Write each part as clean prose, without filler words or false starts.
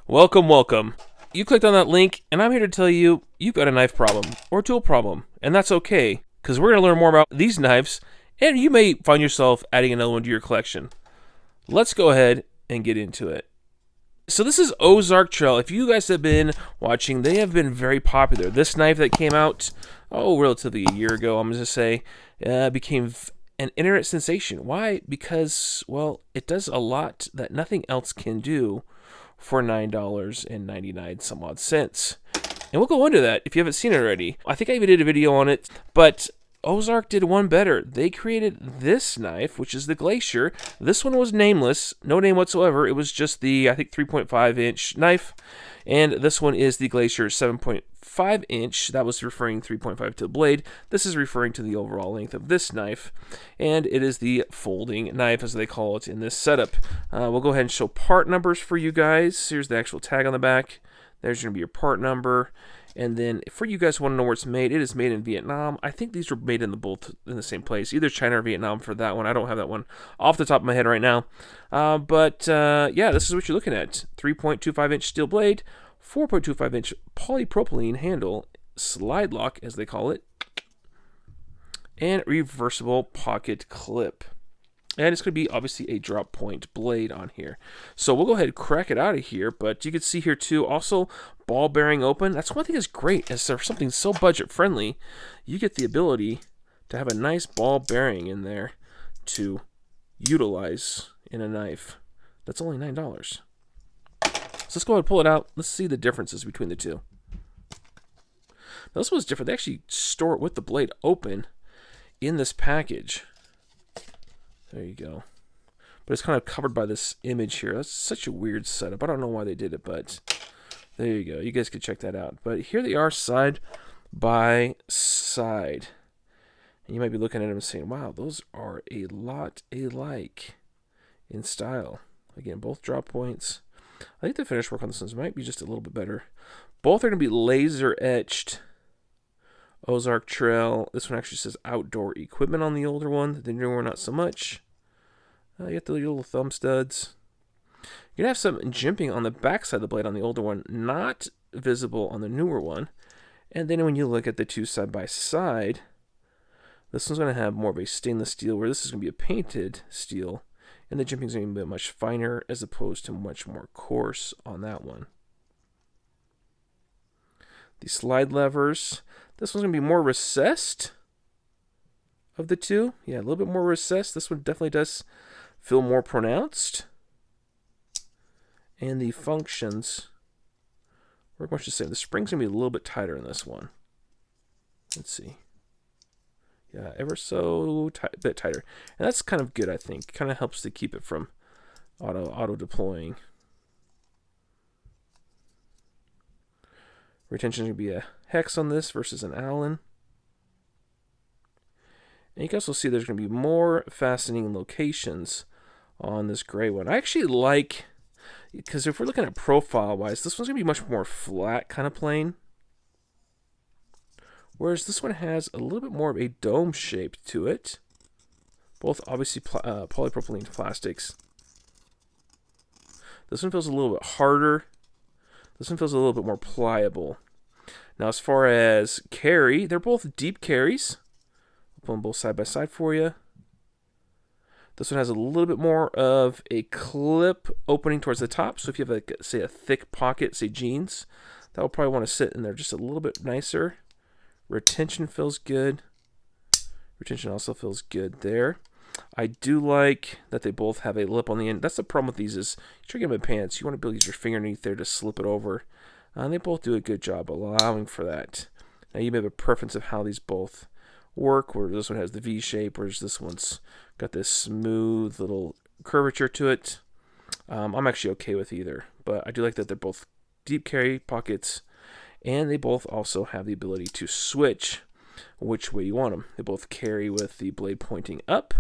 Welcome, welcome. You clicked on that link, and I'm here to tell you you've got a knife problem or tool problem, and that's okay, because we're going to learn more about these knives, and you may find yourself adding another one to your collection. Let's go ahead and get into it. So this is Ozark Trail. If you guys have been watching, they have been very popular. This knife that came out, relatively a year ago, I'm going to say, became an internet sensation. Why? Because, well, it does a lot that nothing else can do for $9.99 some odd cents. And we'll go into that if you haven't seen it already. I think I even did a video on it, but Ozark did one better. They created this knife, which is the GLACIER. This one was nameless, no name whatsoever. It was just the, I think, 3.5-inch knife. And this one is the GLACIER 7.5-inch. That was referring 3.5 to the blade. This is referring to the overall length of this knife. And it is the folding knife, as they call it in this setup. We'll go ahead and show part numbers for you guys. Here's the actual tag on the back. There's going to be your part number. And then for you guys who want to know where it's made, it is made in Vietnam. I think these were made in the same place, either China or Vietnam for that one. I don't have that one off the top of my head right now. Yeah, this is what you're looking at. 3.25-inch steel blade, 4.25-inch polypropylene handle, slide lock as they call it, and reversible pocket clip. And it's going to be obviously a drop point blade on here. So we'll go ahead and crack it out of here. But you can see here too, also ball bearing open. That's one thing that's great. Is there's something so budget friendly, you get the ability to have a nice ball bearing in there to utilize in a knife. That's only $9. So let's go ahead and pull it out. Let's see the differences between the two. Now, this one's different. They actually store it with the blade open in this package. There you go. But it's kind of covered by this image here. That's such a weird setup. I don't know why they did it, but there you go. You guys can check that out. But here they are side by side. And you might be looking at them and saying, wow, those are a lot alike in style. Again, both drop points. I think the finish work on this one might be just a little bit better. Both are going to be laser etched. Ozark Trail. This one actually says outdoor equipment on the older one. The newer one, not so much. You get the little thumb studs. You're going to have some jimping on the back side of the blade on the older one, not visible on the newer one. And then when you look at the two side by side, this one's going to have more of a stainless steel, where this is going to be a painted steel. And the jimping is going to be much finer as opposed to much more coarse on that one. The slide levers. This one's going to be more recessed of the two. Yeah, a little bit more recessed. This one definitely does feel more pronounced. And the functions work much the same. The spring's going to be a little bit tighter in this one. Let's see. Yeah, ever so bit tighter. And that's kind of good, I think. Kind of helps to keep it from auto deploying. Retention is going to be a hex on this versus an Allen. And you can also see there's going to be more fastening locations on this gray one. I actually like, because if we're looking at profile-wise, this one's going to be much more flat kind of plane. Whereas this one has a little bit more of a dome shape to it. Both obviously polypropylene plastics. This one feels a little bit harder. This one feels a little bit more pliable. Now, as far as carry, they're both deep carries. I'll put them both side by side for you. This one has a little bit more of a clip opening towards the top. So if you have, like, say, a thick pocket, say jeans, that will probably want to sit in there just a little bit nicer. Retention feels good. Retention also feels good there. I do like that they both have a lip on the end. That's the problem with these is, you try to get them in pants, you want to be able to use your finger underneath there to slip it over. And they both do a good job allowing for that. Now you may have a preference of how these both work, where this one has the V shape, whereas this one's got this smooth little curvature to it. I'm actually okay with either, but I do like that they're both deep carry pockets, and they both also have the ability to switch which way you want them. They both carry with the blade pointing up.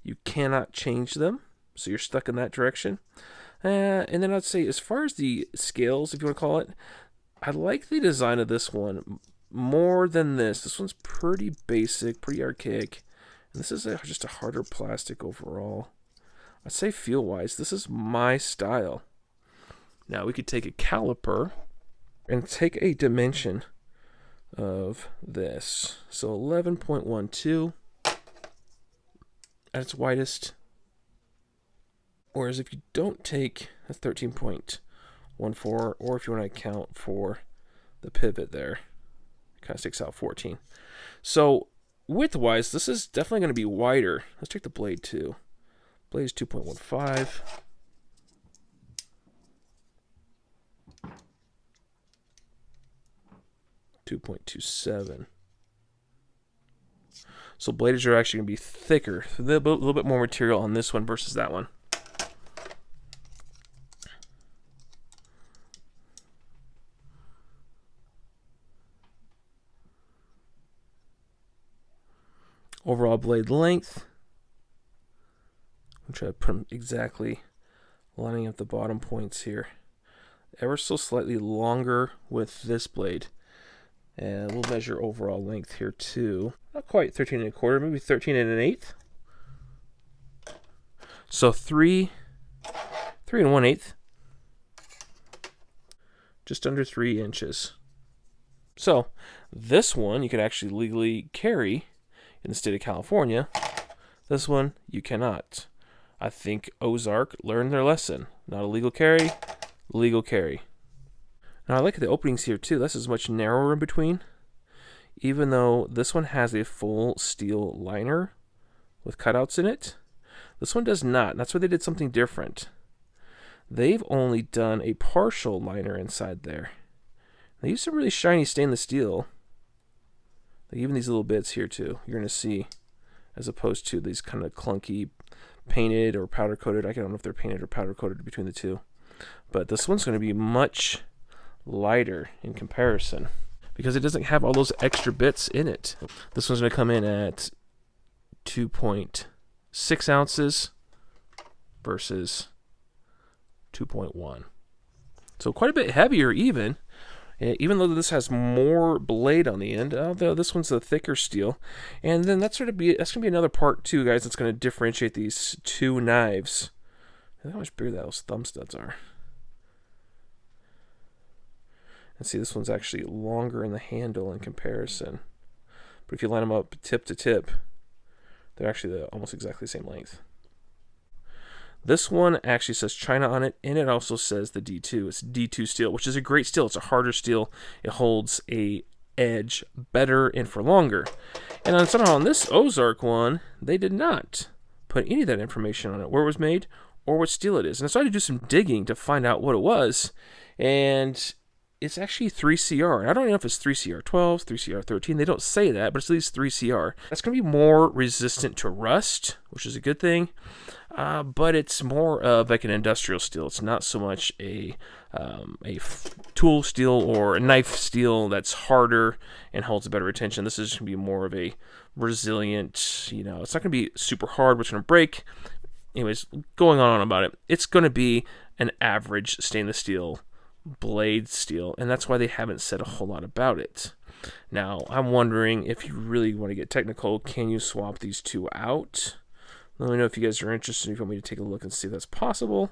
You cannot change them, so you're stuck in that direction. And then I'd say, as far as the scales, if you want to call it, I like the design of this one more than this. This one's pretty basic, pretty archaic. And this is just a harder plastic overall. I'd say feel-wise, this is my style. Now we could take a caliper and take a dimension of this. So 11.12 at its widest. Whereas if you don't take, that's 13.14, or if you want to account for the pivot there, it kind of sticks out 14. So width-wise, this is definitely going to be wider. Let's take the blade too. Blade is 2.15. 2.27. So blades are actually going to be thicker. A little bit more material on this one versus that one. Overall blade length. I'm trying to put them exactly lining up the bottom points here. Ever so slightly longer with this blade. And we'll measure overall length here too. Not quite 13 1/4, maybe 13 1/8. So 3 1/8. Just under 3 inches. So this one you could actually legally carry in the state of California. This one you cannot. I think Ozark learned their lesson. Not a legal carry, legal carry. Now I like the openings here too. This is much narrower in between. Even though this one has a full steel liner with cutouts in it, this one does not. That's why they did something different. They've only done a partial liner inside there. They use some really shiny stainless steel. Like even these little bits here too, you're going to see, as opposed to these kind of clunky painted or powder coated. I don't know if they're painted or powder coated between the two. But this one's going to be much lighter in comparison because it doesn't have all those extra bits in it. This one's going to come in at 2.6 ounces versus 2.1. So quite a bit heavier even though this has more blade on the end. Although this one's a thicker steel. And then that's going to be another part too, guys, that's going to differentiate these two knives. Look how much bigger those thumb studs are. And see, this one's actually longer in the handle in comparison. But if you line them up tip to tip, they're actually almost exactly the same length. This one actually says China on it, and it also says the D2. It's D2 steel, which is a great steel. It's a harder steel. It holds a edge better and for longer. And somehow on this Ozark one, they did not put any of that information on it, where it was made or what steel it is. And I started to do some digging to find out what it was, and it's actually 3CR. I don't know if it's 3CR12, 3CR13. They don't say that, but it's at least 3CR. That's going to be more resistant to rust, which is a good thing. But it's more of like an industrial steel. It's not so much a tool steel or a knife steel that's harder and holds a better retention. This is going to be more of a resilient, it's not going to be super hard, which is going to break. Anyways, going on about it, it's going to be an average stainless steel blade steel, and that's why they haven't said a whole lot about it. Now, I'm wondering if you really want to get technical, can you swap these two out? Let me know if you guys are interested, if you want me to take a look and see if that's possible.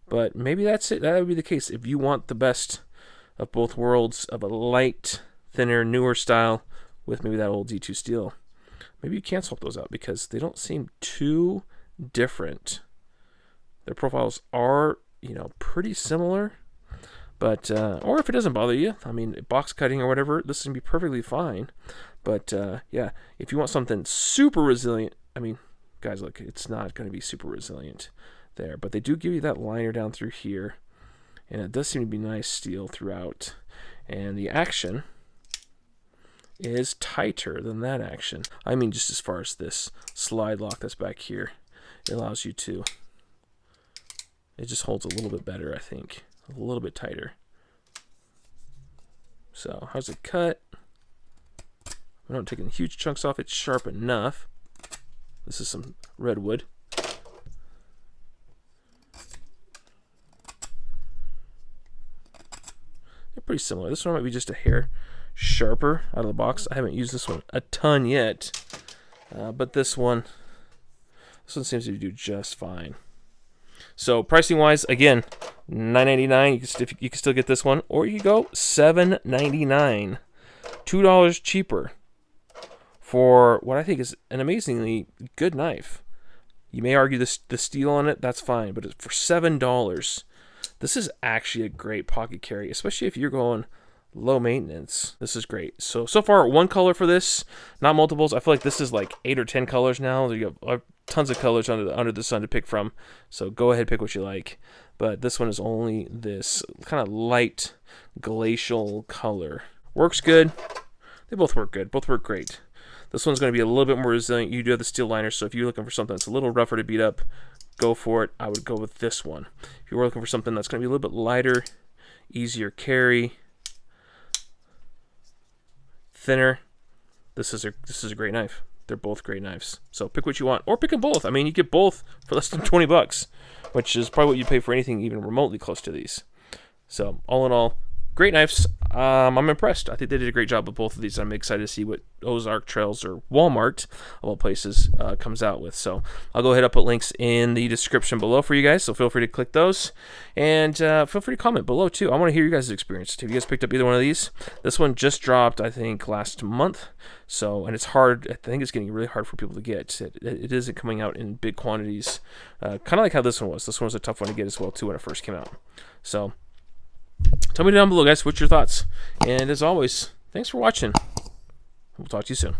But maybe that's it. That would be the case. If you want the best of both worlds of a light, thinner, newer style with maybe that old D2 steel, maybe you can swap those out because they don't seem too different. Their profiles are, pretty similar. But, or if it doesn't bother you, box cutting or whatever, this is going to be perfectly fine. But, yeah, if you want something super resilient, guys, look, it's not going to be super resilient there. But they do give you that liner down through here. And it does seem to be nice steel throughout. And the action is tighter than that action. Just as far as this slide lock that's back here. It allows you to, it just holds a little bit better, I think. A little bit tighter. So, how's it cut? I'm not taking huge chunks off. It's sharp enough. This is some redwood. They're pretty similar. This one might be just a hair sharper out of the box. I haven't used this one a ton yet. But this one seems to do just fine. So, pricing-wise, again, $9.99. You can still get this one, or you can go $7.99, $2 cheaper for what I think is an amazingly good knife. You may argue the steel on it, that's fine, but for $7, this is actually a great pocket carry, especially if you're going low maintenance. This is great. So far, one color for this, not multiples. I feel like this is like 8 or 10 colors now. You have tons of colors under the sun to pick from. So go ahead, pick what you like. But this one is only this kind of light glacial color. Works good. They both work good. Both work great. This one's going to be a little bit more resilient. You do have the steel liner, so if you're looking for something that's a little rougher to beat up, go for it. I would go with this one. If you're looking for something that's going to be a little bit lighter, easier carry, thinner, this is a great knife. They're both great knives. So pick what you want, or pick them both. I mean, you get both for less than 20 bucks, which is probably what you'd pay for anything even remotely close to these. So all in all, great knives. I'm impressed. I think they did a great job with both of these. I'm excited to see what Ozark Trails, or Walmart, of all places, comes out with. So I'll go ahead and put links in the description below for you guys, so feel free to click those. And feel free to comment below, too. I want to hear your guys' experience. Have you guys picked up either one of these? This one just dropped, I think, last month. And it's hard. I think it's getting really hard for people to get. It isn't coming out in big quantities. Kind of like how this one was. This one was a tough one to get as well, too, when it first came out. So tell me down below, guys, what's your thoughts. And as always, thanks for watching. We'll talk to you soon.